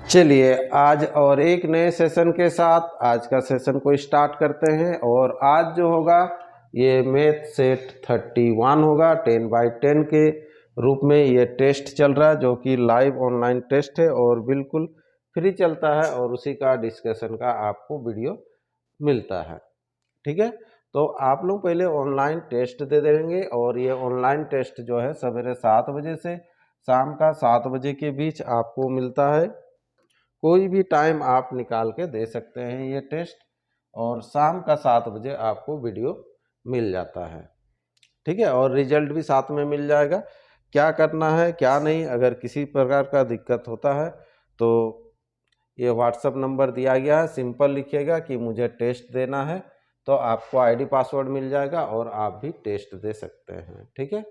चलिए आज और एक नए सेशन के साथ आज का सेशन को स्टार्ट करते हैं। और आज जो होगा ये मैथ सेट 31 होगा। 10x10 के रूप में ये टेस्ट चल रहा है जो कि लाइव ऑनलाइन टेस्ट है और बिल्कुल फ्री चलता है और उसी का डिस्कशन का आपको वीडियो मिलता है। ठीक है, तो आप लोग पहले ऑनलाइन टेस्ट दे देंगे और ये ऑनलाइन टेस्ट जो है सवेरे 7 बजे से शाम का 7 बजे के बीच आपको मिलता है। कोई भी टाइम आप निकाल के दे सकते हैं ये टेस्ट और शाम का 7 बजे आपको वीडियो मिल जाता है। ठीक है, और रिजल्ट भी साथ में मिल जाएगा। क्या करना है क्या नहीं, अगर किसी प्रकार का दिक्कत होता है तो ये व्हाट्सएप नंबर दिया गया है, सिंपल लिखिएगा कि मुझे टेस्ट देना है तो आपको आईडी पासवर्ड मिल जाएगा और आप भी टेस्ट दे सकते हैं। ठीक है,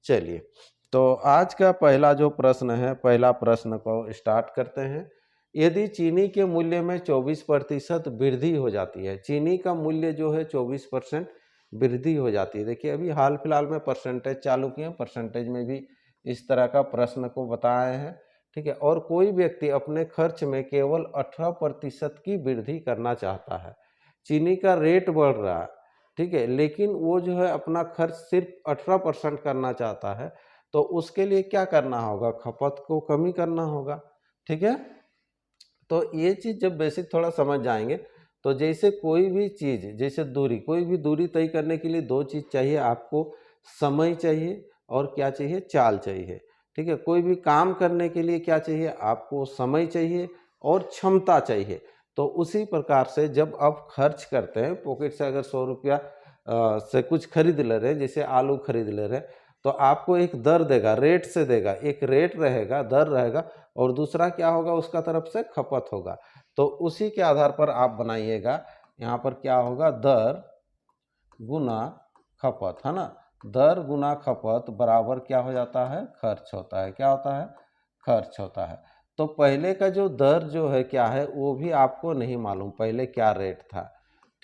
चलिए तो आज का पहला जो प्रश्न है, पहला प्रश्न को स्टार्ट करते हैं। यदि चीनी के मूल्य में 24% वृद्धि हो जाती है, चीनी का मूल्य जो है 24% वृद्धि हो जाती है। देखिए अभी हाल फिलहाल में परसेंटेज चालू किए, परसेंटेज में भी इस तरह का प्रश्न को बताए हैं। ठीक है, और कोई व्यक्ति अपने खर्च में केवल 18% की वृद्धि करना चाहता है। चीनी का रेट बढ़ रहा है, ठीक है, लेकिन वो जो है अपना खर्च सिर्फ 18% करना चाहता है, तो उसके लिए क्या करना होगा? खपत को कमी करना होगा। ठीक है, तो ये चीज़ जब बेसिक थोड़ा समझ जाएंगे तो जैसे कोई भी चीज़, जैसे दूरी, कोई भी दूरी तय करने के लिए दो चीज़ चाहिए आपको, समय चाहिए और क्या चाहिए? चाल चाहिए। ठीक है, कोई भी काम करने के लिए क्या चाहिए? आपको समय चाहिए और क्षमता चाहिए। तो उसी प्रकार से जब आप खर्च करते हैं, पॉकेट से अगर 100 रुपया से कुछ खरीद ले रहे हैं, जैसे आलू खरीद ले रहे हैं, तो आपको एक दर देगा, रेट से देगा, एक रेट रहेगा, दर रहेगा और दूसरा क्या होगा? उसका तरफ से खपत होगा। तो उसी के आधार पर आप बनाइएगा। यहाँ पर क्या होगा? दर गुना खपत, है ना। दर गुना खपत बराबर क्या हो जाता है? खर्च होता है। क्या होता है? खर्च होता है। तो पहले का जो दर जो है क्या है वो भी आपको नहीं मालूम, पहले क्या रेट था।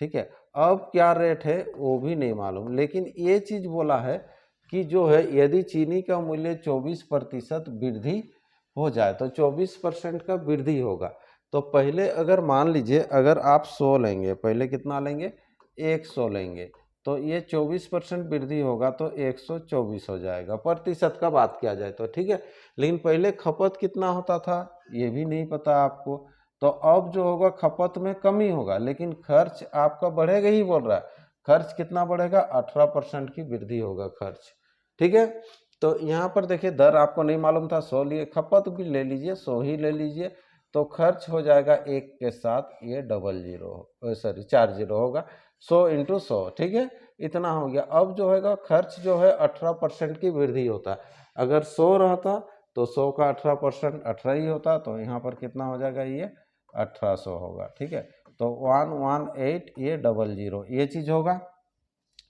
ठीक है, अब क्या रेट है वो भी नहीं मालूम, लेकिन ये चीज़ बोला है कि जो है यदि चीनी का मूल्य 24% वृद्धि हो जाए तो 24% का वृद्धि होगा। तो पहले अगर मान लीजिए अगर आप 100 लेंगे, पहले कितना लेंगे? 100 लेंगे, तो ये 24% वृद्धि होगा तो 124 हो जाएगा। प्रतिशत का बात किया जाए तो ठीक है, लेकिन पहले खपत कितना होता था ये भी नहीं पता आपको। तो अब जो होगा खपत में कमी होगा लेकिन खर्च आपका बढ़ेगा ही, बोल रहा है। खर्च कितना बढ़ेगा? 18% की वृद्धि होगा खर्च। ठीक है, तो यहाँ पर देखिए दर आपको नहीं मालूम था, 100 लिए, खपत भी ले लीजिए 100 ही ले लीजिए, तो खर्च हो जाएगा एक के साथ ये डबल जीरो, सॉरी 4 जीरो होगा, 100 इंटू 100। ठीक है, इतना हो गया। अब जो है खर्च जो है 18% की वृद्धि होता है। अगर 100 रहता तो 100 का 18% 18 ही होता, तो यहाँ पर कितना हो जाएगा? ये 1800 होगा। ठीक है, तो 118 ये डबल जीरो ये चीज़ होगा,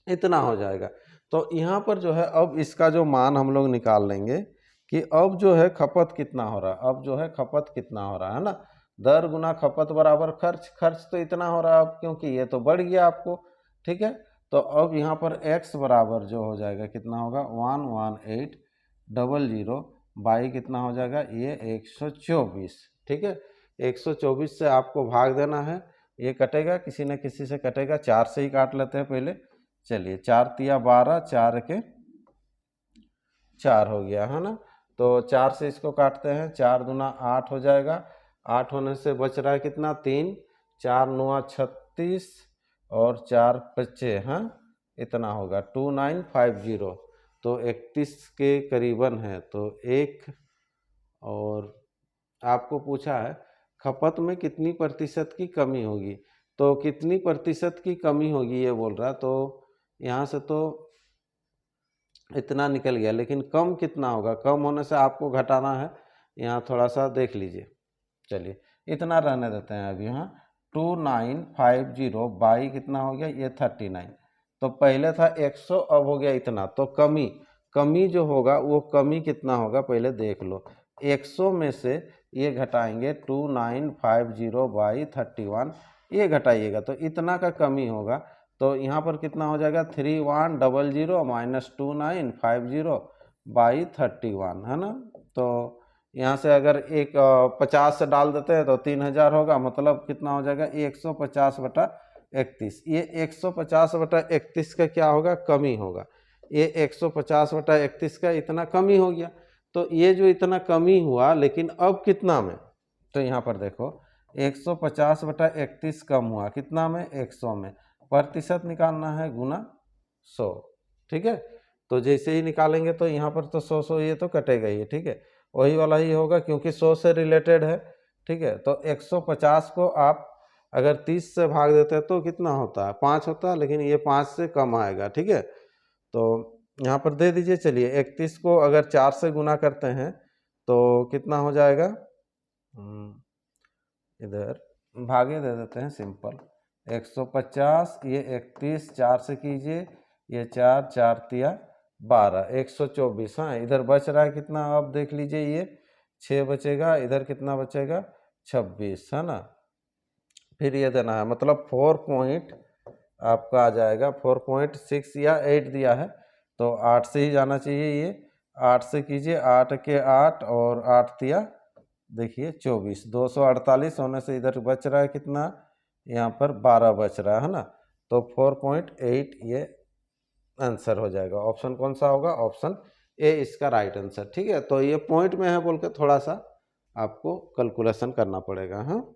इतना हो जाएगा। तो यहाँ पर जो है अब इसका जो मान हम लोग निकाल लेंगे कि अब जो है खपत कितना हो रहा है, अब जो है खपत कितना हो रहा है ना। दर गुना खपत बराबर खर्च, खर्च तो इतना हो रहा है अब क्योंकि ये तो बढ़ गया आपको। ठीक है, तो अब यहाँ पर x बराबर जो हो जाएगा कितना होगा? 118 डबल जीरो बाई कितना हो जाएगा? ये 124। ठीक है, 124 से आपको भाग देना है, ये कटेगा, किसी न किसी से कटेगा, 4 से ही काट लेते हैं पहले। चलिए 4 तिया 12, 4 के 4 हो गया, है ना। तो 4 से इसको काटते हैं, 4 दूना 8 हो जाएगा। 8 होने से बच रहा है कितना? 3, 4 9 36 और 4 पच्चे, हाँ इतना होगा 2950। तो 31 के करीबन है। तो एक और आपको पूछा है खपत में कितनी प्रतिशत की कमी होगी, तो कितनी प्रतिशत की कमी होगी ये बोल रहा है। तो यहाँ से तो इतना निकल गया, लेकिन कम कितना होगा? कम होने से आपको घटाना है, यहाँ थोड़ा सा देख लीजिए। चलिए इतना रहने देते हैं अभी। हाँ 2950 बाई कितना हो गया? ये 39। तो पहले था 100, अब हो गया इतना, तो कमी, कमी जो होगा वो कमी कितना होगा पहले देख लो। 100 में से ये घटाएंगे 2950 बाई 31, ये घटाइएगा तो इतना का कमी होगा। तो यहाँ पर कितना हो जाएगा? 3100 माइनस 2950 बाई 31, है ना। तो यहाँ से अगर एक 50 से डाल देते हैं तो 3000 होगा, मतलब कितना हो जाएगा 150/31। ये 150/31 का क्या होगा, कमी होगा। ये 150/31 का इतना कमी हो गया। तो ये जो इतना कमी हुआ, लेकिन अब कितना में, तो यहाँ पर देखो 150/31 कम हुआ कितना में, 100 में। प्रतिशत निकालना है गुना 100, ठीक है। तो जैसे ही निकालेंगे तो यहाँ पर तो 100 ये तो कटेगा ही, ठीक है, वही वाला ही होगा क्योंकि 100 से रिलेटेड है, ठीक है। तो 150 को आप अगर 30 से भाग देते हैं तो कितना होता है, 5 होता है, लेकिन ये 5 से कम आएगा, ठीक है। तो यहाँ पर दे दीजिए। चलिए 31 को अगर 4 से गुना करते हैं तो कितना हो जाएगा, इधर भागे दे देते हैं सिंपल। 150, ये 31, 4 से कीजिए, ये 4, 4 तिया 12, 124। हाँ, इधर बच रहा है कितना, आप देख लीजिए, ये 6 बचेगा, इधर कितना बचेगा 26, है ना। फिर ये देना है, मतलब 4 पॉइंट आपका आ जाएगा 4.6 या 8 दिया है तो 8 से ही जाना चाहिए। ये 8 से कीजिए, 8 के 8 और 8 तिया देखिए 24, 248 होने से इधर बच रहा है कितना, यहाँ पर 12 बच रहा है ना। तो 4.8 ये आंसर हो जाएगा। ऑप्शन कौन सा होगा, ऑप्शन ए इसका राइट आंसर, ठीक है। तो ये पॉइंट में है बोल के थोड़ा सा आपको कैलकुलेशन करना पड़ेगा। हाँ,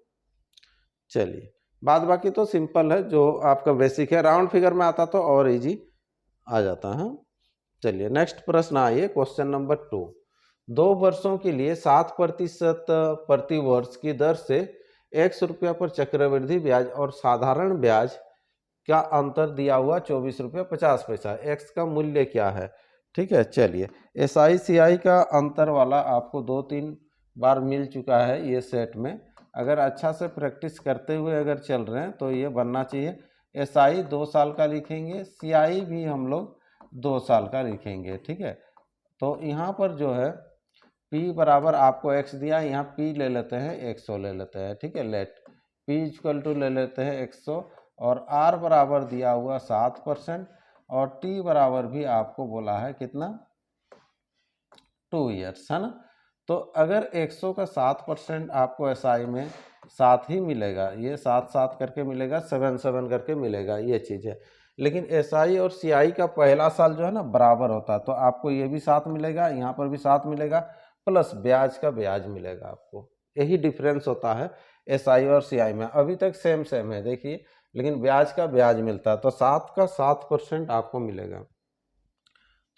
चलिए, बाद बाकी तो सिंपल है, जो आपका बेसिक है। राउंड फिगर में आता तो और इजी आ जाता है। चलिए नेक्स्ट प्रश्न आइए, क्वेश्चन नंबर 2। 2 वर्षों के लिए 7% प्रति वर्ष की दर से ₹100 पर चक्रवृद्धि ब्याज और साधारण ब्याज का अंतर दिया हुआ ₹24.50। एक्स का मूल्य क्या है, ठीक है। चलिए, SICI का अंतर वाला आपको 2-3 बार मिल चुका है ये सेट में। अगर अच्छा से प्रैक्टिस करते हुए अगर चल रहे हैं तो ये बनना चाहिए। SI 2 साल का लिखेंगे, CI भी हम लोग 2 साल का लिखेंगे, ठीक है। तो यहाँ पर जो है P बराबर आपको x दिया, यहाँ P ले लेते हैं 100 ले लेते हैं, ठीक है। लेट P इक्वल टू ले लेते हैं 100 और R बराबर दिया हुआ 7% और T बराबर भी आपको बोला है कितना, 2 ईयर्स, है ना। तो अगर 100 का 7% आपको SI में 7 ही मिलेगा, ये 7-7 करके मिलेगा, 7-7 करके मिलेगा, ये चीज़ है। लेकिन SI और CI का पहला साल जो है ना बराबर होता है, तो आपको ये भी 7 मिलेगा, यहाँ पर भी 7 मिलेगा, प्लस ब्याज का ब्याज मिलेगा आपको। यही डिफरेंस होता है SI और CI में। अभी तक सेम सेम है देखिए, लेकिन ब्याज का ब्याज मिलता है। तो 7 का 7% आपको मिलेगा,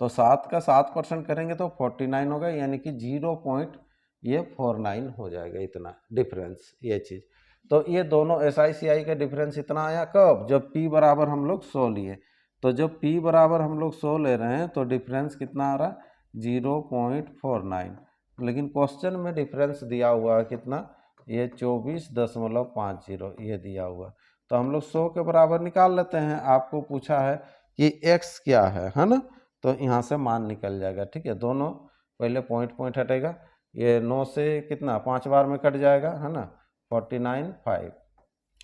तो 7 का 7% करेंगे तो 49 होगा, यानी कि 0.49 हो जाएगा, इतना डिफरेंस, ये चीज़। तो ये दोनों SICI का डिफरेंस इतना आया कब, जब P बराबर हम लोग 100 लिए। तो जब P बराबर हम लोग 100 ले रहे हैं तो डिफरेंस कितना आ रहा, 0.49। लेकिन क्वेश्चन में डिफरेंस दिया हुआ है कितना, ये 24.50 ये दिया हुआ। तो हम लोग 100 के बराबर निकाल लेते हैं। आपको पूछा है कि x क्या है ना, तो यहाँ से मान निकल जाएगा, ठीक है। दोनों पहले पॉइंट हटेगा, ये 9 से कितना 5 बार में कट जाएगा, है ना, 49.5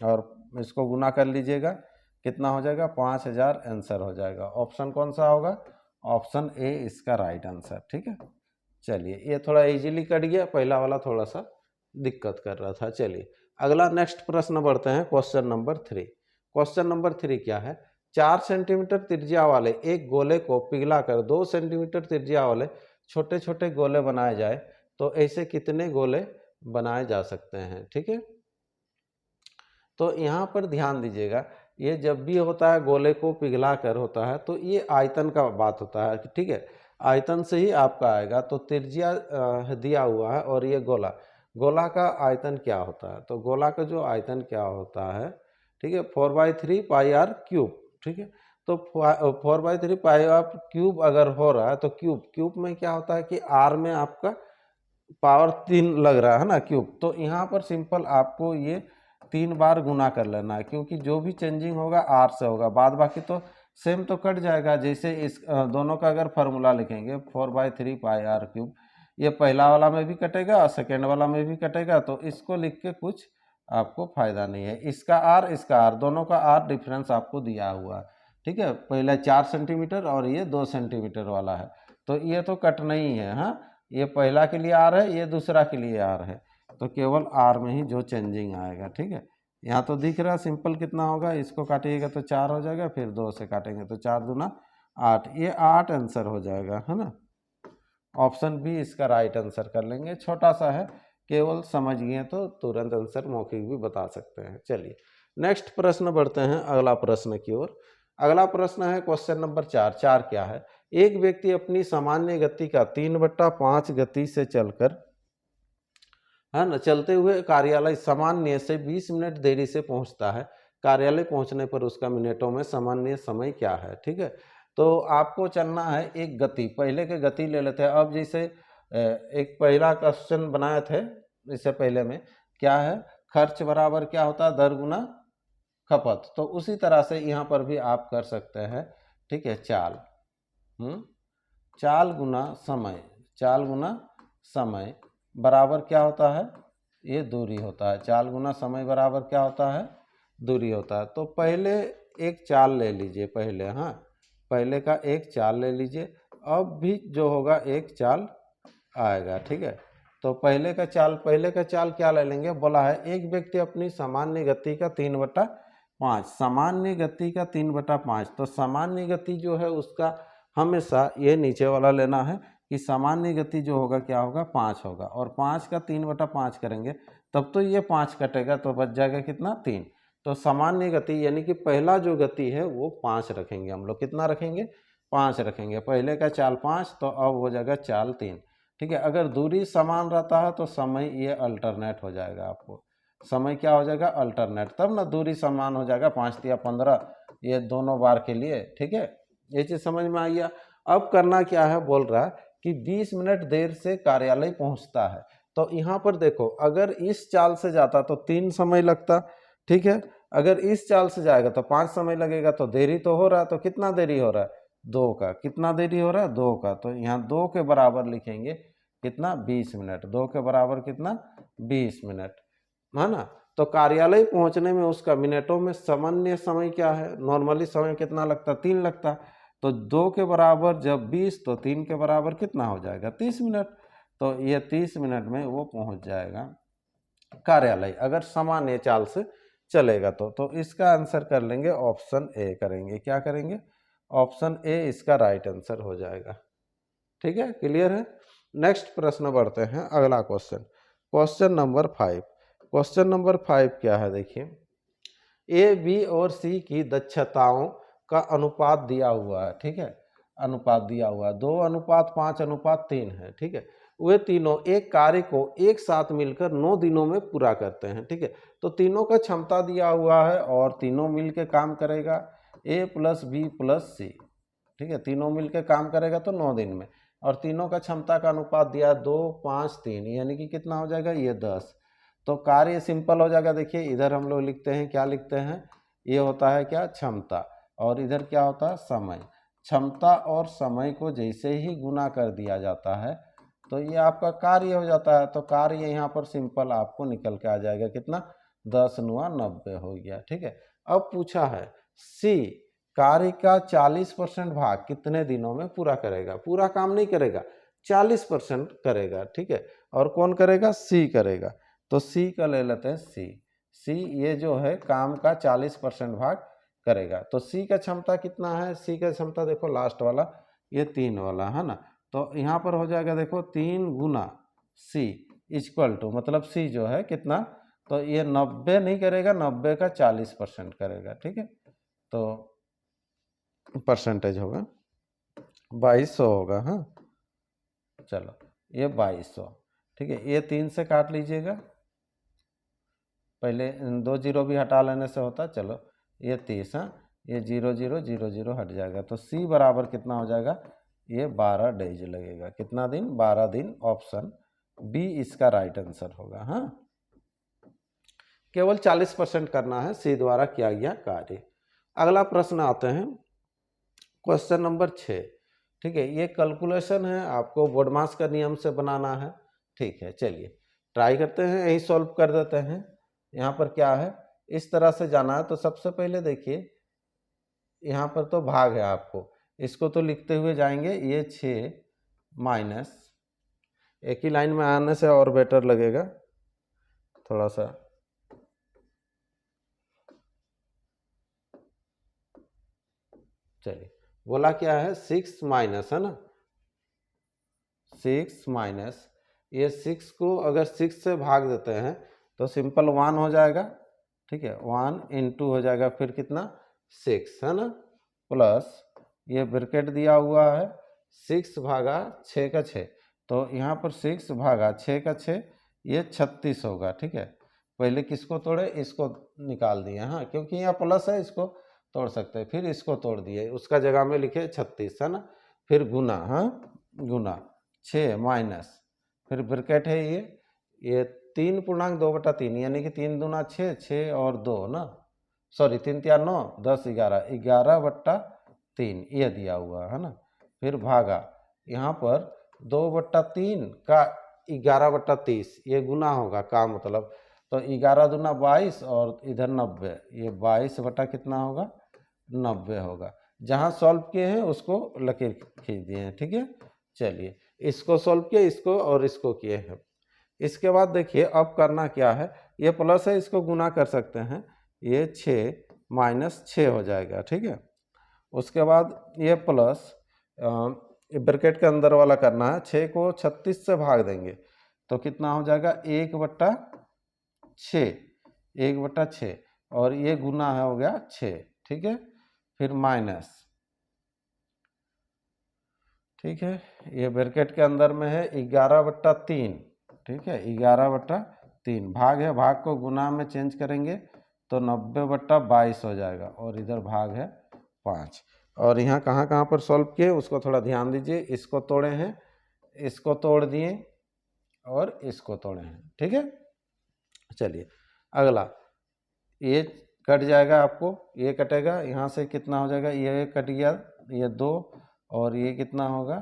और इसको गुना कर लीजिएगा, कितना हो जाएगा 5000 आंसर हो जाएगा। ऑप्शन कौन सा होगा, ऑप्शन ए इसका राइट आंसर, ठीक है। चलिए, ये थोड़ा इजीली कट गया, पहला वाला थोड़ा सा दिक्कत कर रहा था। चलिए अगला नेक्स्ट प्रश्न बढ़ते हैं, क्वेश्चन नंबर 3। क्वेश्चन नंबर 3 क्या है, 4 सेंटीमीटर त्रिज्या वाले एक गोले को पिघलाकर 2 सेंटीमीटर त्रिज्या वाले छोटे छोटे गोले बनाए जाए तो ऐसे कितने गोले बनाए जा सकते हैं, ठीक है। तो यहाँ पर ध्यान दीजिएगा, ये जब भी होता है गोले को पिघला कर होता है तो ये आयतन का बात होता है, ठीक है। आयतन से ही आपका आएगा। तो त्रिज्या दिया हुआ है और ये गोला, गोला का आयतन क्या होता है, तो गोला का जो आयतन क्या होता है, ठीक है, 4/3 पाई आर क्यूब, ठीक है। तो 4/3 पाई आर क्यूब अगर हो रहा है तो क्यूब में क्या होता है कि आर में आपका पावर 3 लग रहा है ना, क्यूब। तो यहाँ पर सिंपल आपको ये 3 बार गुना कर लेना है, क्योंकि जो भी चेंजिंग होगा आर से होगा, बाद बाकी तो सेम तो कट जाएगा। जैसे इस दोनों का अगर फार्मूला लिखेंगे 4/3 पाई आर क्यूब, ये पहला वाला में भी कटेगा और सेकेंड वाला में भी कटेगा, तो इसको लिख के कुछ आपको फायदा नहीं है। इसका आर दोनों का आर डिफरेंस आपको दिया हुआ है, ठीक है। पहले 4 सेंटीमीटर और ये 2 सेंटीमीटर वाला है, तो ये तो कटना ही है। हाँ, ये पहला के लिए आर है, ये दूसरा के लिए आर है, तो केवल आर में ही जो चेंजिंग आएगा। ठीक है, यहाँ तो दिख रहा सिंपल कितना होगा, इसको काटिएगा तो 4 हो जाएगा, फिर 2 से काटेंगे तो 4 दूना 8, ये 8 आंसर हो जाएगा, है ना। ऑप्शन बी इसका राइट आंसर कर लेंगे। छोटा सा है, केवल समझ गए तो तुरंत आंसर मौखिक भी बता सकते हैं। चलिए नेक्स्ट प्रश्न बढ़ते हैं अगला प्रश्न की ओर। अगला प्रश्न है क्वेश्चन नंबर 4। 4 क्या है, एक व्यक्ति अपनी सामान्य गति का 3/5 गति से चलकर, है ना, चलते हुए कार्यालय सामान्य से 20 मिनट देरी से पहुंचता है। कार्यालय पहुंचने पर उसका मिनटों में सामान्य समय क्या है। ठीक है, तो आपको चलना है एक गति, पहले के गति ले लेते हैं। अब जैसे एक पहला क्वेश्चन बनाए थे इससे पहले में, क्या है, खर्च बराबर क्या होता है, दर गुना खपत। तो उसी तरह से यहाँ पर भी आप कर सकते हैं। ठीक है, चाल चाल गुना समय, चाल गुना समय बराबर क्या होता है, ये दूरी होता है। चाल गुना समय बराबर क्या होता है, दूरी होता है। तो पहले एक चाल ले लीजिए, पहले, हाँ, पहले का एक चाल ले लीजिए। अब भी जो होगा एक चाल आएगा। ठीक है, तो पहले का चाल क्या ले लेंगे, बोला है एक व्यक्ति अपनी सामान्य गति का 3/5, सामान्य गति का 3/5। तो सामान्य गति जो है उसका हमेशा ये नीचे वाला लेना है कि सामान्य गति जो होगा क्या होगा, 5 होगा, और 5 का 3/5 करेंगे तब तो ये 5 कटेगा, तो बच जाएगा कितना, 3। तो सामान्य गति यानी कि पहला जो गति है वो 5 रखेंगे हम लोग। कितना रखेंगे, 5 रखेंगे। पहले का चाल 5, तो अब हो जाएगा चाल 3। ठीक है, अगर दूरी समान रहता है तो समय ये अल्टरनेट हो जाएगा, आपको समय क्या हो जाएगा, अल्टरनेट, तब ना दूरी समान हो जाएगा, 5 या 15 ये दोनों बार के लिए। ठीक है, ये चीज़ समझ में आई है। अब करना क्या है, बोल रहा है कि 20 मिनट देर से कार्यालय पहुंचता है। तो यहाँ पर देखो, अगर इस चाल से जाता तो 3 समय लगता। ठीक है, अगर इस चाल से जाएगा तो 5 समय लगेगा, तो देरी तो हो रहा है। तो कितना देरी हो रहा है, 2 का। कितना देरी हो रहा है, 2 का। तो यहाँ 2 के बराबर लिखेंगे कितना, 20 मिनट। 2 के बराबर कितना, 20 मिनट, है ना। तो कार्यालय पहुंचने में उसका मिनटों में सामान्य समय क्या है, नॉर्मली समय कितना लगता, 3 लगता। तो 2 के बराबर जब 20, तो 3 के बराबर कितना हो जाएगा, 30 मिनट। तो ये 30 मिनट में वो पहुंच जाएगा कार्यालय, अगर सामान्य चाल से चलेगा तो इसका आंसर कर लेंगे, ऑप्शन ए करेंगे। क्या करेंगे, ऑप्शन ए इसका राइट आंसर हो जाएगा। ठीक है, क्लियर है। नेक्स्ट प्रश्न बढ़ते हैं, अगला question, question number 5। Question number 5 क्या है, देखिए, ए, बी और सी की दक्षताओं का अनुपात दिया हुआ है। ठीक है, अनुपात दिया हुआ है, 2:5:3 है। ठीक है, वे तीनों एक कार्य को एक साथ मिलकर 9 दिनों में पूरा करते हैं। ठीक है, तो तीनों का क्षमता दिया हुआ है और तीनों मिलकर काम करेगा, ए प्लस बी प्लस सी। ठीक है, तीनों मिलकर काम करेगा तो 9 दिन में, और तीनों का क्षमता का अनुपात दिया 2:5:3, यानी कि कितना हो जाएगा, ये 10। तो कार्य सिंपल हो जाएगा। देखिए इधर हम लोग लिखते हैं, क्या लिखते हैं, ये होता है क्या, क्षमता, और इधर क्या होता है, समय। क्षमता और समय को जैसे ही गुना कर दिया जाता है तो ये आपका कार्य हो जाता है। तो कार्य यहाँ पर सिंपल आपको निकल के आ जाएगा कितना, 10×9 = 90 हो गया। ठीक है, अब पूछा है सी कार्य का 40% भाग कितने दिनों में पूरा करेगा। पूरा काम नहीं करेगा, 40% करेगा। ठीक है, और कौन करेगा, सी करेगा। तो सी का ले लेते हैं, सी ये जो है काम का 40% भाग करेगा। तो सी का क्षमता कितना है, सी का क्षमता देखो लास्ट वाला, ये 3 वाला है ना। तो यहाँ पर हो जाएगा देखो 3 गुना सी इक्वल टू, मतलब सी जो है कितना, तो ये 90 नहीं करेगा, 90 का 40% करेगा। ठीक है, तो परसेंटेज होगा 2200 होगा। हाँ, चलो ये 2200। ठीक है, ये 3 से काट लीजिएगा, पहले 2 जीरो भी हटा लेने से होता। चलो ये 30, हाँ, ये 0 0 0 0 हट जाएगा। तो सी बराबर कितना हो जाएगा, ये 12 डेज लगेगा। कितना दिन, 12 दिन। ऑप्शन बी इसका राइट आंसर होगा। हाँ, केवल 40% करना है, सी द्वारा किया गया कार्य। अगला प्रश्न आते हैं, क्वेश्चन नंबर 6। ठीक है, ये कैलकुलेशन है, आपको बोडमास का नियम से बनाना है। ठीक है, चलिए ट्राई करते हैं, यही सॉल्व कर देते हैं। यहाँ पर क्या है, इस तरह से जाना है। तो सबसे पहले देखिए यहाँ पर तो भाग है, आपको इसको तो लिखते हुए जाएंगे, ये 6 माइनस एक ही लाइन में आने से और बेटर लगेगा थोड़ा सा। चलिए, बोला क्या है 6 माइनस, है ना, 6 माइनस, ये 6 को अगर 6 से भाग देते हैं तो सिंपल 1 हो जाएगा, ठीक है, 1 इंटू हो जाएगा फिर कितना 6, है ना, प्लस ये ब्रैकेट दिया हुआ है 6 भागा 6 का 6, तो यहाँ पर 6 भागा 6 का 6 ये 36 होगा, ठीक है। पहले किसको तोड़े, इसको निकाल दिए, हाँ, क्योंकि यहाँ प्लस है इसको तोड़ सकते हैं, फिर इसको तोड़ दिए, उसका जगह में लिखे 36, है ना, फिर गुना, हाँ, गुना 6 माइनस, फिर ब्रैकेट है ये 3/2/3 यानी कि 3 दूना 6, 6 और 2 ना, सॉरी 3 3 9 10 11 11/3 ये दिया हुआ है ना, फिर भागा यहाँ पर 2/3 का 11/30 ये गुना होगा का मतलब, तो 11 दूना 22 और इधर 90, ये 22 बटा कितना होगा 90 होगा। जहाँ सॉल्व किए हैं उसको लकीर खींच दिए हैं, ठीक है। चलिए, इसको सॉल्व किया, इसको और इसको किए हैं। इसके बाद देखिए अब करना क्या है, ये प्लस है इसको गुना कर सकते हैं, ये 6 माइनस 6 हो जाएगा, ठीक है। उसके बाद ये प्लस ब्रैकेट के अंदर वाला करना है, 6 को 36 से भाग देंगे तो कितना हो जाएगा 1/6, 1/6 और ये गुना है हो गया 6, ठीक है, फिर माइनस, ठीक है, ये ब्रैकेट के अंदर में है 11/3, ठीक है, 11/3 भाग है, भाग को गुना में चेंज करेंगे तो 90/22 हो जाएगा और इधर भाग है 5। और यहाँ कहाँ कहाँ पर सॉल्व किए उसको थोड़ा ध्यान दीजिए, इसको तोड़े हैं, इसको तोड़ दिए और इसको तोड़े हैं, ठीक है। चलिए अगला, ये कट जाएगा, आपको ये कटेगा, यहाँ से कितना हो जाएगा, ये कट गया, ये 2 और ये कितना होगा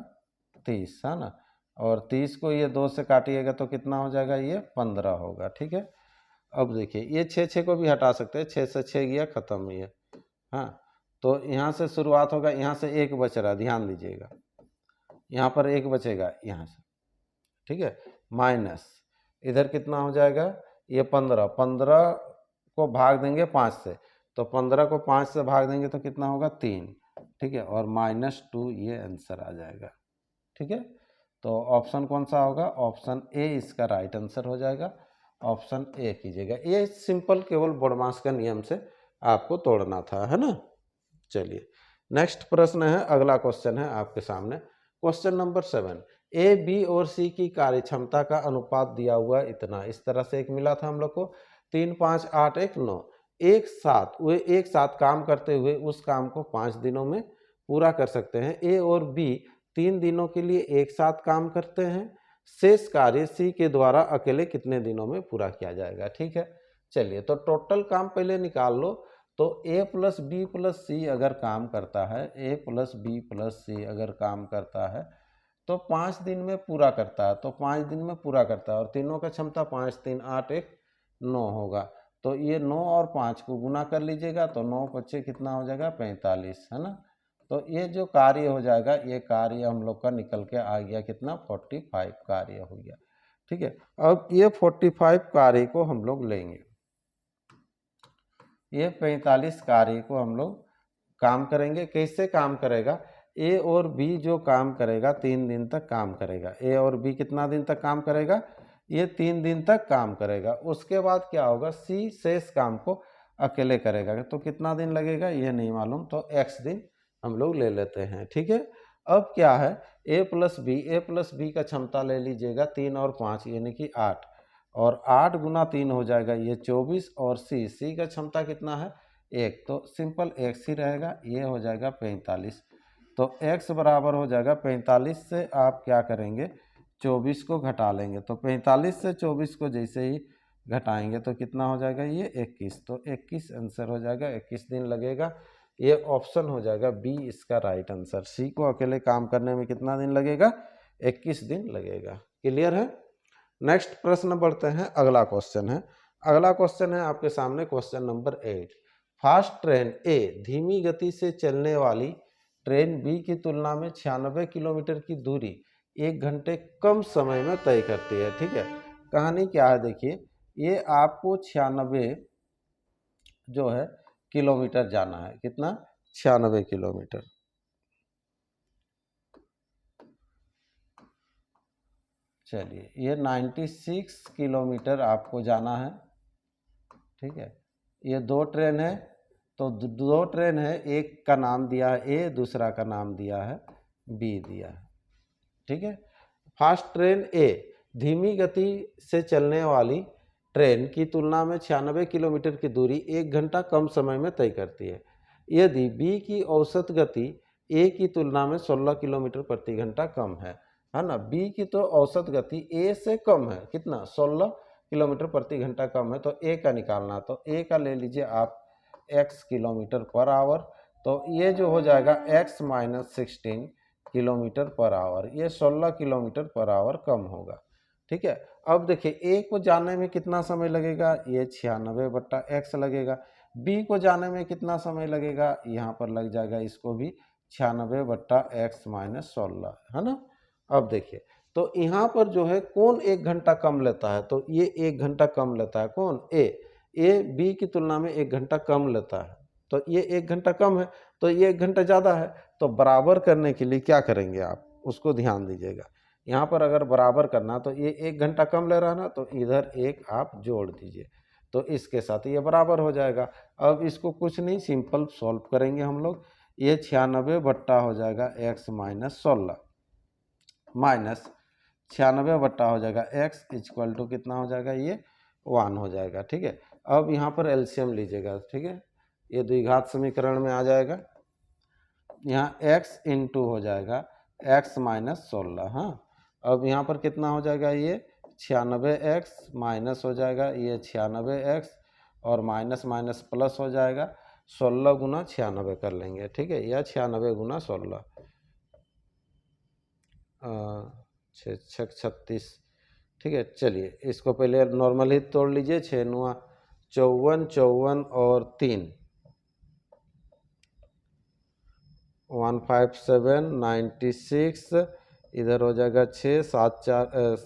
30, है ना, और 30 को ये 2 से काटिएगा तो कितना हो जाएगा, ये 15 होगा, ठीक है। अब देखिए ये 6 को भी हटा सकते हैं, 6 से 6 गया खत्म ये, हाँ, तो यहाँ से शुरुआत होगा, यहाँ से 1 बच रहा, ध्यान दीजिएगा, यहाँ पर 1 बचेगा यहाँ से, ठीक है, माइनस इधर कितना हो जाएगा, ये 15, 15 को भाग देंगे 5 से, तो 15 को 5 से भाग देंगे तो कितना होगा 3, ठीक है, और -2 ये आंसर आ जाएगा, ठीक है। तो ऑप्शन कौन सा होगा, ऑप्शन ए इसका राइट आंसर हो जाएगा, ऑप्शन ए कीजिएगा। ये सिंपल केवल बोडमास का नियम से आपको तोड़ना था, है ना। चलिए नेक्स्ट प्रश्न है, अगला क्वेश्चन है आपके सामने, क्वेश्चन नंबर 7, ए बी और सी की कार्य क्षमता का अनुपात दिया हुआ इतना, इस तरह से एक मिला था हम लोग को 3 5 8 1 9, एक साथ काम करते हुए उस काम को 5 दिनों में पूरा कर सकते हैं। ए और बी 3 दिनों के लिए एक साथ काम करते हैं, शेष कार्य सी के द्वारा अकेले कितने दिनों में पूरा किया जाएगा, ठीक है। चलिए तो टोटल काम पहले निकाल लो, तो ए प्लस बी प्लस सी अगर काम करता है, ए प्लस बी प्लस सी अगर काम करता है तो 5 दिन में पूरा करता है, तो 5 दिन में पूरा करता है, और तीनों का क्षमता 5 3 8 1 9 होगा, तो ये 9 और 5 को गुना कर लीजिएगा तो 9 पच्चे कितना हो जाएगा 45, है ना। तो ये जो कार्य हो जाएगा, ये कार्य हम लोग का निकल के आ गया कितना 45 कार्य हो गया, ठीक है। अब ये 45 कार्य को हम लोग लेंगे, ये 45 कार्य को हम लोग काम करेंगे। कैसे काम करेगा, ए और बी जो काम करेगा 3 दिन तक काम करेगा, ए और बी कितना दिन तक काम करेगा, ये 3 दिन तक काम करेगा। उसके बाद क्या होगा, सी शेष काम को अकेले करेगा, तो कितना दिन लगेगा ये नहीं मालूम, तो x दिन हम लोग ले लेते हैं, ठीक है। अब क्या है, ए प्लस बी का क्षमता ले लीजिएगा 3 और 5 यानी कि 8, और 8 गुना 3 हो जाएगा ये 24, और सी का क्षमता कितना है 1, तो सिंपल x ही रहेगा, ये हो जाएगा 45, तो x बराबर हो जाएगा 45 से आप क्या करेंगे 24 को घटा लेंगे, तो 45 से 24 को जैसे ही घटाएंगे तो कितना हो जाएगा ये 21, तो 21 आंसर हो जाएगा, 21 दिन लगेगा, ये ऑप्शन हो जाएगा बी इसका राइट आंसर। सी को अकेले काम करने में कितना दिन लगेगा 21 दिन लगेगा। क्लियर है। नेक्स्ट प्रश्न बढ़ते हैं, अगला क्वेश्चन है, अगला क्वेश्चन है आपके सामने क्वेश्चन नंबर 8, फास्ट ट्रेन ए धीमी गति से चलने वाली ट्रेन बी की तुलना में 96 किलोमीटर की दूरी 1 घंटे कम समय में तय करती है। ठीक है, कहानी क्या है देखिए, ये आपको 96 जो है किलोमीटर जाना है। कितना? 96 किलोमीटर। चलिए, ये 96 किलोमीटर आपको जाना है। ठीक है, ये 2 ट्रेन है, तो 2 ट्रेन है, एक का नाम दिया है ए, दूसरा का नाम दिया है बी दिया है। ठीक है, फास्ट ट्रेन ए धीमी गति से चलने वाली ट्रेन की तुलना में 96 किलोमीटर की दूरी 1 घंटा कम समय में तय करती है। यदि बी की औसत गति ए की तुलना में 16 किलोमीटर प्रति घंटा कम है ना। बी की तो औसत गति ए से कम है, कितना? 16 किलोमीटर प्रति घंटा कम है, तो ए का निकालना। तो ए का ले लीजिए आप x किलोमीटर पर आवर, तो ये जो हो जाएगा x minus 16 kilometre per hour, ये 16 किलोमीटर पर आवर कम होगा। ठीक है, अब देखिए ए को जाने में कितना समय लगेगा, ये 96/x लगेगा। बी को जाने में कितना समय लगेगा, यहाँ पर लग जाएगा इसको भी 96/x माइनस 16, है ना। अब देखिए, तो यहाँ पर जो है कौन 1 घंटा कम लेता है, तो ये 1 घंटा कम लेता है। कौन? ए बी की तुलना में 1 घंटा कम लेता है, तो ये 1 घंटा कम है, तो ये 1 घंटा ज़्यादा है। तो बराबर करने के लिए क्या करेंगे आप, उसको ध्यान दीजिएगा। यहाँ पर अगर बराबर करना, तो ये 1 घंटा कम ले रहा है ना, तो इधर एक आप जोड़ दीजिए, तो इसके साथ ये बराबर हो जाएगा। अब इसको कुछ नहीं, सिंपल सॉल्व करेंगे हम लोग। ये 96 बट्टा हो जाएगा x माइनस 16, माइनस 96 बट्टा हो जाएगा x इक्वल टू कितना हो जाएगा, ये 1 हो जाएगा। ठीक है, अब यहाँ पर एलसीएम लीजिएगा। ठीक है, ये द्विघात समीकरण में आ जाएगा। यहाँ x इंटू हो जाएगा x माइनस 16। हाँ, अब यहाँ पर कितना हो जाएगा, ये 96x माइनस हो जाएगा, ये 96x और माइनस माइनस प्लस हो जाएगा, 16 गुना 96 कर लेंगे। ठीक है, या 96 गुना 16, 36। ठीक है, चलिए इसको पहले नॉर्मली तोड़ लीजिए। 6 9 54, 54 और 3 157 96, इधर हो जाएगा 6 7 4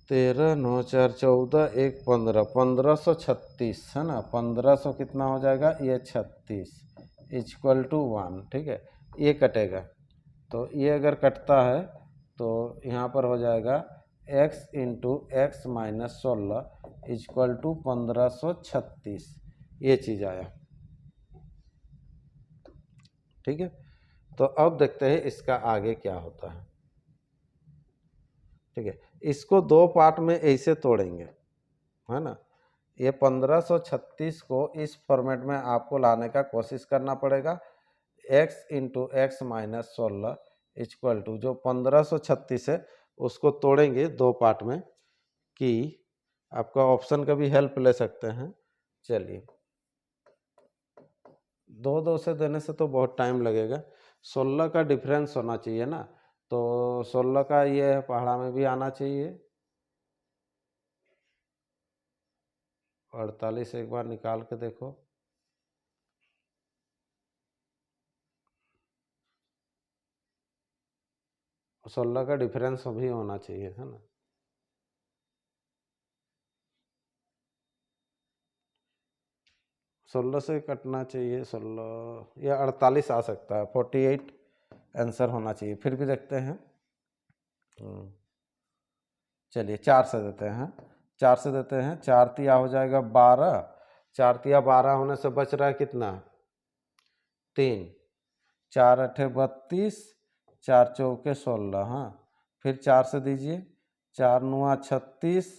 13 9 4 14 1 15, 1536 है ना। 1500 कितना हो जाएगा, ये 36 इक्वल टू 1। ठीक है, ये कटेगा, तो ये अगर कटता है तो यहाँ पर हो जाएगा x into x minus 16 equal to 1536, ये चीज़ आया। ठीक है, तो अब देखते हैं इसका आगे क्या होता है। ठीक है, इसको 2 पार्ट में ऐसे तोड़ेंगे, है ना। ये 1536 को इस फॉर्मेट में आपको लाने का कोशिश करना पड़ेगा। x into x minus 16 equal to जो 1536 है, उसको तोड़ेंगे 2 पार्ट में, कि आपका ऑप्शन का भी हेल्प ले सकते हैं। चलिए, 2 से देने से तो बहुत टाइम लगेगा। 16 का डिफरेंस होना चाहिए ना, तो 16 का ये पहाड़ा में भी आना चाहिए। 48 एक बार निकाल के देखो, और 16 का डिफरेंस भी होना चाहिए, है ना। सोलह से कटना चाहिए, 16 या 48 आ सकता है, 48 आंसर होना चाहिए। फिर भी देखते हैं। चलिए 4 से देते हैं, 4 से देते हैं। 4 तिया हो जाएगा 12, 4 तिया 12 होने से बच रहा है कितना, 3, 4 अठे 32, 4 चौके 16। हाँ, फिर 4 से दीजिए, 4 9 36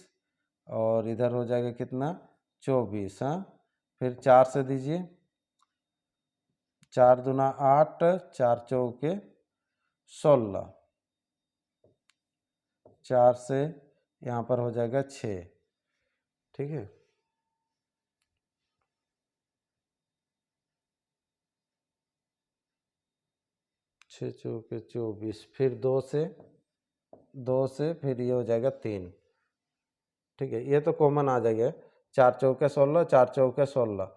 और इधर हो जाएगा कितना, 24। हाँ, फिर 4 से दीजिए, 4 दूना 8, 4 चौके 16, 4 से यहाँ पर हो जाएगा 6। ठीक है, छः चौके 24, फिर 2 से फिर ये हो जाएगा 3। ठीक है, ये तो कॉमन आ जाएगा, 4 चौके 16, 4 चौके 16,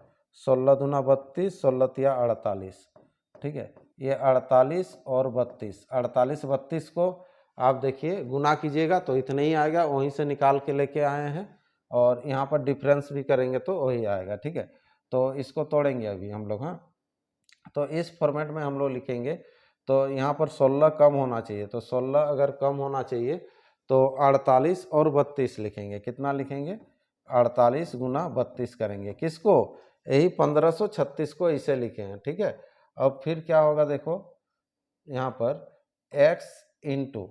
16 दूना 32, 16 तिया 48। ठीक है, ये 48 और 32, 48 32 को आप देखिए गुना कीजिएगा तो इतना ही आएगा, वहीं से निकाल के लेके आए हैं, और यहाँ पर डिफरेंस भी करेंगे तो वही आएगा। ठीक है, तो इसको तोड़ेंगे अभी हम लोग। हाँ, तो इस फॉर्मेट में हम लोग लिखेंगे। तो यहाँ पर 16 कम होना चाहिए, तो 16 अगर कम होना चाहिए तो 48 और 32 लिखेंगे। कितना लिखेंगे? 48 गुना 32 करेंगे। किसको? यही 1536 को इसे लिखे हैं। ठीक है, अब फिर क्या होगा देखो, यहाँ पर x इंटू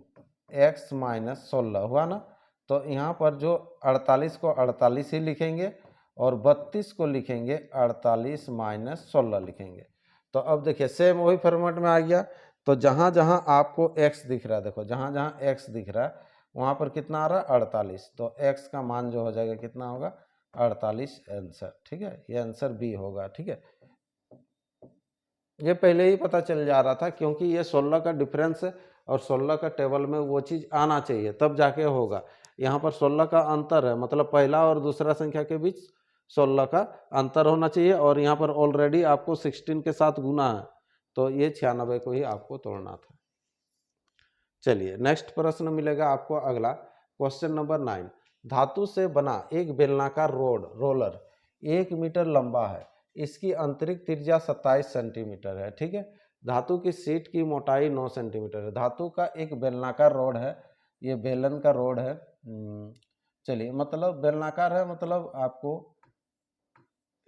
एक्स माइनस 16 हुआ ना, तो यहाँ पर जो 48 को 48 ही लिखेंगे और 32 को लिखेंगे 48 माइनस 16 लिखेंगे। तो अब देखिए सेम वही फॉर्मेट में आ गया। तो जहाँ जहाँ आपको x दिख रहा है, देखो जहाँ जहाँ x दिख रहा है वहाँ पर कितना आ रहा है? 48। तो x का मान जो हो जाएगा कितना होगा? 48 आंसर। ठीक है, ये आंसर बी होगा। ठीक है, ये पहले ही पता चल जा रहा था क्योंकि ये 16 का डिफरेंस है और 16 का टेबल में वो चीज़ आना चाहिए तब जाके होगा। यहाँ पर 16 का अंतर है, मतलब पहला और दूसरा संख्या के बीच 16 का अंतर होना चाहिए, और यहाँ पर ऑलरेडी आपको 16 के साथ गुना है, तो ये 96 को ही आपको तोड़ना था। चलिए नेक्स्ट प्रश्न मिलेगा आपको अगला, क्वेश्चन नंबर 9। धातु से बना एक बेलनाकार रोलर 1 मीटर लंबा है, इसकी आंतरिक त्रिज्या 27 सेंटीमीटर है। ठीक है, धातु की शीट की मोटाई 9 सेंटीमीटर है। धातु का एक बेलनाकार रोड है, ये बेलन का रोड है। चलिए, मतलब बेलनाकार है मतलब आपको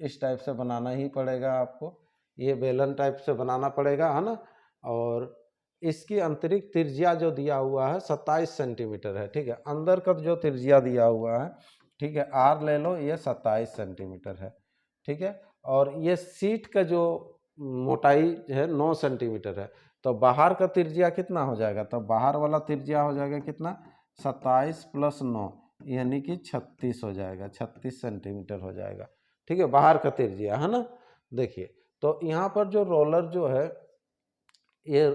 इस टाइप से बनाना ही पड़ेगा, आपको ये बेलन टाइप से बनाना पड़ेगा, है ना। और इसकी आंतरिक त्रिज्या जो दिया हुआ है 27 सेंटीमीटर है। ठीक है, अंदर का जो त्रिज्या दिया हुआ है, ठीक है, आर ले लो, ये 27 सेंटीमीटर है। ठीक है, और ये सीट का जो मोटाई है 9 सेंटीमीटर है। तो बाहर का त्रिज्या कितना हो जाएगा? तो बाहर वाला त्रिज्या हो जाएगा कितना? 27 प्लस 9 यानी कि 36 हो जाएगा, 36 सेंटीमीटर हो जाएगा। ठीक है, बाहर का त्रिज्या, है ना। देखिए, तो यहाँ पर जो रोलर जो है, ये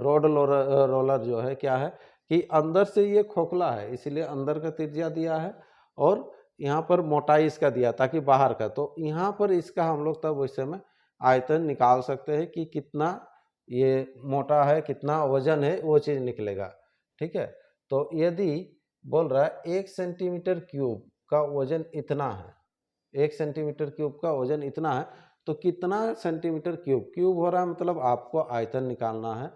रोलर जो है क्या है कि अंदर से ये खोखला है, इसलिए अंदर का त्रिज्या दिया है, और यहाँ पर मोटाई इसका दिया ताकि बाहर का। तो यहाँ पर इसका हम लोग तब उस समय आयतन निकाल सकते हैं कि कितना ये मोटा है, कितना वजन है, वो चीज़ निकलेगा। ठीक है, तो यदि बोल रहा है 1 सेंटीमीटर क्यूब का वजन इतना है, 1 सेंटीमीटर क्यूब का वजन इतना है, तो कितना सेंटीमीटर क्यूब? क्यूब हो रहा है मतलब आपको आयतन निकालना है।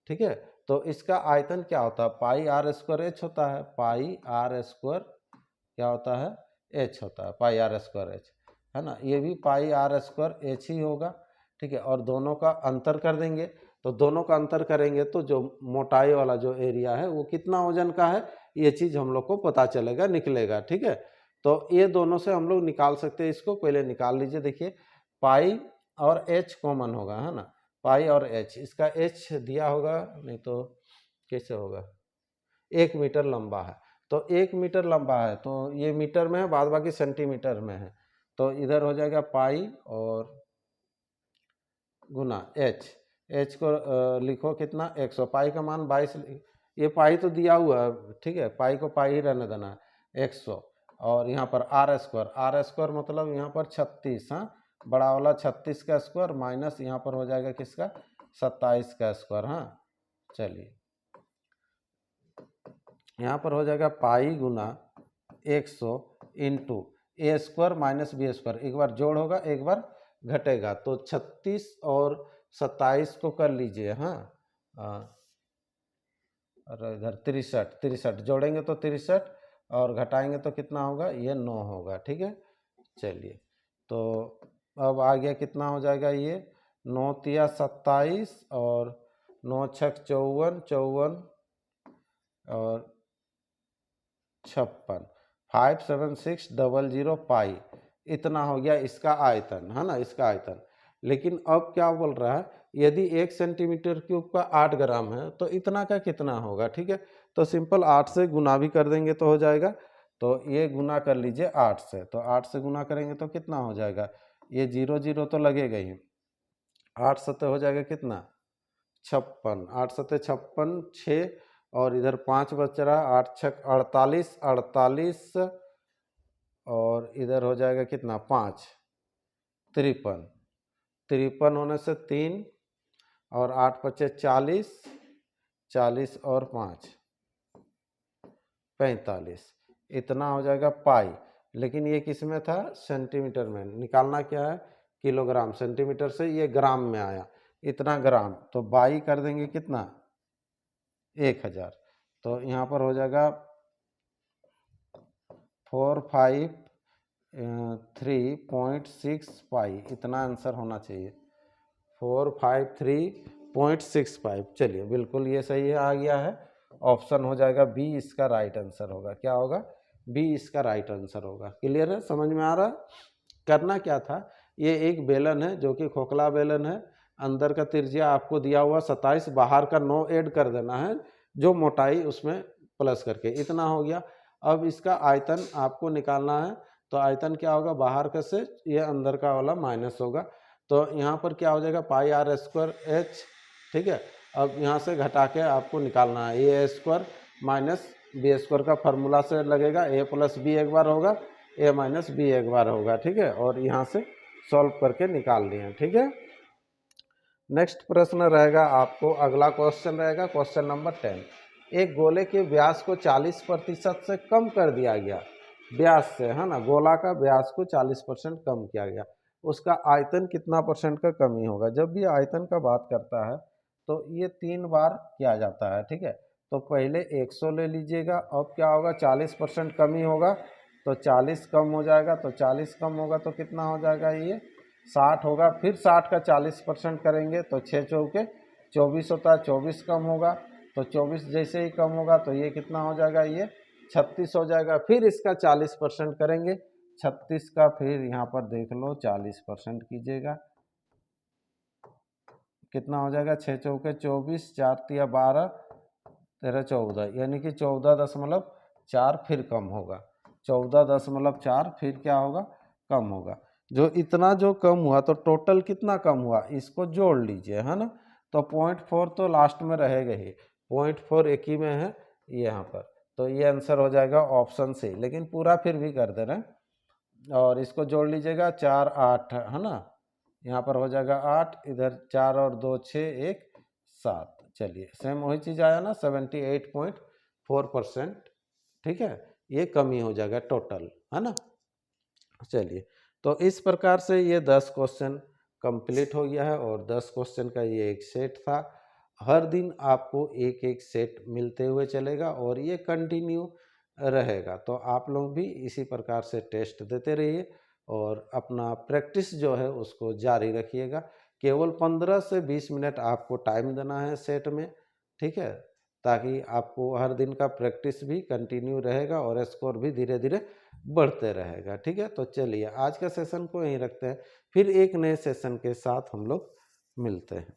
ठीक है, तो इसका आयतन क्या होता है? पाई आर स्क्वायर एच होता है। पाई आर स्क्वायर क्या होता है? एच होता है, पाई आर स्क्वायर एच, है ना। ये भी पाई आर स्क्वायर एच ही होगा। ठीक है, और दोनों का अंतर कर देंगे, तो दोनों का अंतर करेंगे तो जो मोटाई वाला जो एरिया है वो कितना वजन का है, ये चीज़ हम लोग को पता चलेगा, निकलेगा। ठीक है, तो ये दोनों से हम लोग निकाल सकते हैं। इसको पहले निकाल लीजिए। देखिए, पाई और एच कॉमन होगा, है ना, पाई और एच, इसका एच दिया होगा, नहीं तो कैसे होगा? 1 मीटर लंबा है, तो 1 मीटर लंबा है तो ये मीटर में है, बाद बाकी सेंटीमीटर में है। तो इधर हो जाएगा पाई और गुना एच, एच को लिखो कितना? 100। पाई का मान 22, ये पाई तो दिया हुआ है। ठीक है, पाई को पाई ही रहने देना है, 100। और यहाँ पर आर स्क्वायर, आर स्क्वायर मतलब यहाँ पर 36, हाँ, बड़ा वाला 36 का स्क्वायर माइनस यहाँ पर हो जाएगा किसका? 27 का स्क्वायर। हाँ, चलिए, यहाँ पर हो जाएगा पाई गुना 100 इंटू ए स्क्वायर माइनस बी स्क्वायर, एक बार जोड़ होगा एक बार घटेगा, तो 36 और 27 को कर लीजिए। हाँ, और इधर 63 जोड़ेंगे तो 63, और घटाएंगे तो कितना होगा? ये 9 होगा। ठीक है, चलिए, तो अब आ गया कितना हो जाएगा? ये 9 तिया 27 और 9 छक 54, 54 और 56, 57600 पाई, इतना हो गया इसका आयतन, है ना, इसका आयतन। लेकिन अब क्या बोल रहा है? यदि 1 सेंटीमीटर क्यूब का 8 ग्राम है तो इतना का कितना होगा? ठीक है, तो सिंपल 8 से गुना भी कर देंगे तो हो जाएगा। तो ये गुना कर लीजिए 8 से, तो 8 से गुना करेंगे तो कितना हो जाएगा? ये 0 0 तो लगेगा ही, 8 सत्ते हो जाएगा कितना? 56, 8 सत्ते 56, 6 और इधर 5 बच रहा, 8 छक 48, 48 और इधर हो जाएगा कितना? 5, 53, 53 होने से 3 और 8 पचे 40, 40 और 5 45, इतना हो जाएगा पाई। लेकिन ये किस में था, सेंटीमीटर में। निकालना क्या है, किलोग्राम। सेंटीमीटर से ये ग्राम में आया, इतना ग्राम, तो बाई कर देंगे कितना, 1000। तो यहाँ पर हो जाएगा 453.6 पाई, इतना आंसर होना चाहिए, 453.65। चलिए बिल्कुल ये सही है, आ गया है। ऑप्शन हो जाएगा बी इसका राइट आंसर होगा। क्या होगा, बी इसका राइट आंसर होगा। क्लियर है, समझ में आ रहा। करना क्या था, ये एक बेलन है जो कि खोखला बेलन है, अंदर का त्रिज्या आपको दिया हुआ 27, बाहर का 9 ऐड कर देना है, जो मोटाई उसमें प्लस करके इतना हो गया। अब इसका आयतन आपको निकालना है, तो आयतन क्या होगा, बाहर का से ये अंदर का वाला माइनस होगा, तो यहाँ पर क्या हो जाएगा, पाई आर स्क्वायर एच। ठीक है, अब यहाँ से घटा के आपको निकालना है, ए स्क्वायर माइनस बी स्क्वायर का फार्मूला से लगेगा, ए प्लस बी एक बार होगा, ए माइनस बी एक बार होगा। ठीक है, और यहाँ से सॉल्व करके निकाल लिए। ठीक है, नेक्स्ट प्रश्न रहेगा आपको, अगला क्वेश्चन रहेगा क्वेश्चन नंबर 10। एक गोले के व्यास को 40% से कम कर दिया गया, व्यास से, है ना, गोला का व्यास को 40% कम किया गया, उसका आयतन कितना परसेंट का कमी होगा। जब भी आयतन का बात करता है तो ये 3 बार किया जाता है। ठीक है, तो पहले 100 ले लीजिएगा, अब क्या होगा, 40% कमी होगा, तो 40 कम हो जाएगा, तो 40 कम होगा तो कितना हो जाएगा, ये 60 होगा। फिर 60 का 40% करेंगे तो 6 चौके 24 होता है, 24 कम होगा, तो 24 जैसे ही कम होगा तो ये कितना हो जाएगा, ये 36 हो जाएगा। फिर इसका 40% करेंगे, 36 का फिर यहाँ पर देख लो 40% कीजिएगा, कितना हो जाएगा, 6 चौके 24, 4 तिया 12, 13 14, यानी कि 14.4 फिर कम होगा, 14.4 फिर क्या होगा, कम होगा। जो इतना जो कम हुआ तो टोटल कितना कम हुआ, इसको जोड़ लीजिए, है ना। तो 0.4 तो लास्ट में रहेगा ही, 0.4 एक ही में है यहाँ पर, तो ये आंसर हो जाएगा ऑप्शन सी। लेकिन पूरा फिर भी कर दे रहे हैं, और इसको जोड़ लीजिएगा, 4 8, है ना, यहाँ पर हो जाएगा 8, इधर 4 और 2 6, 1 7। चलिए सेम वही चीज़ आया ना, 78.4%। ठीक है, ये कमी हो जाएगा टोटल, है ना। चलिए, तो इस प्रकार से ये 10 क्वेश्चन कंप्लीट हो गया है, और 10 क्वेश्चन का ये एक सेट था। हर दिन आपको एक एक सेट मिलते हुए चलेगा, और ये कंटिन्यू रहेगा। तो आप लोग भी इसी प्रकार से टेस्ट देते रहिए, और अपना प्रैक्टिस जो है उसको जारी रखिएगा। केवल 15 से 20 मिनट आपको टाइम देना है सेट में। ठीक है, ताकि आपको हर दिन का प्रैक्टिस भी कंटिन्यू रहेगा, और स्कोर भी धीरे धीरे बढ़ते रहेगा। ठीक है, तो चलिए आज का सेशन को यहीं रखते हैं, फिर एक नए सेशन के साथ हम लोग मिलते हैं।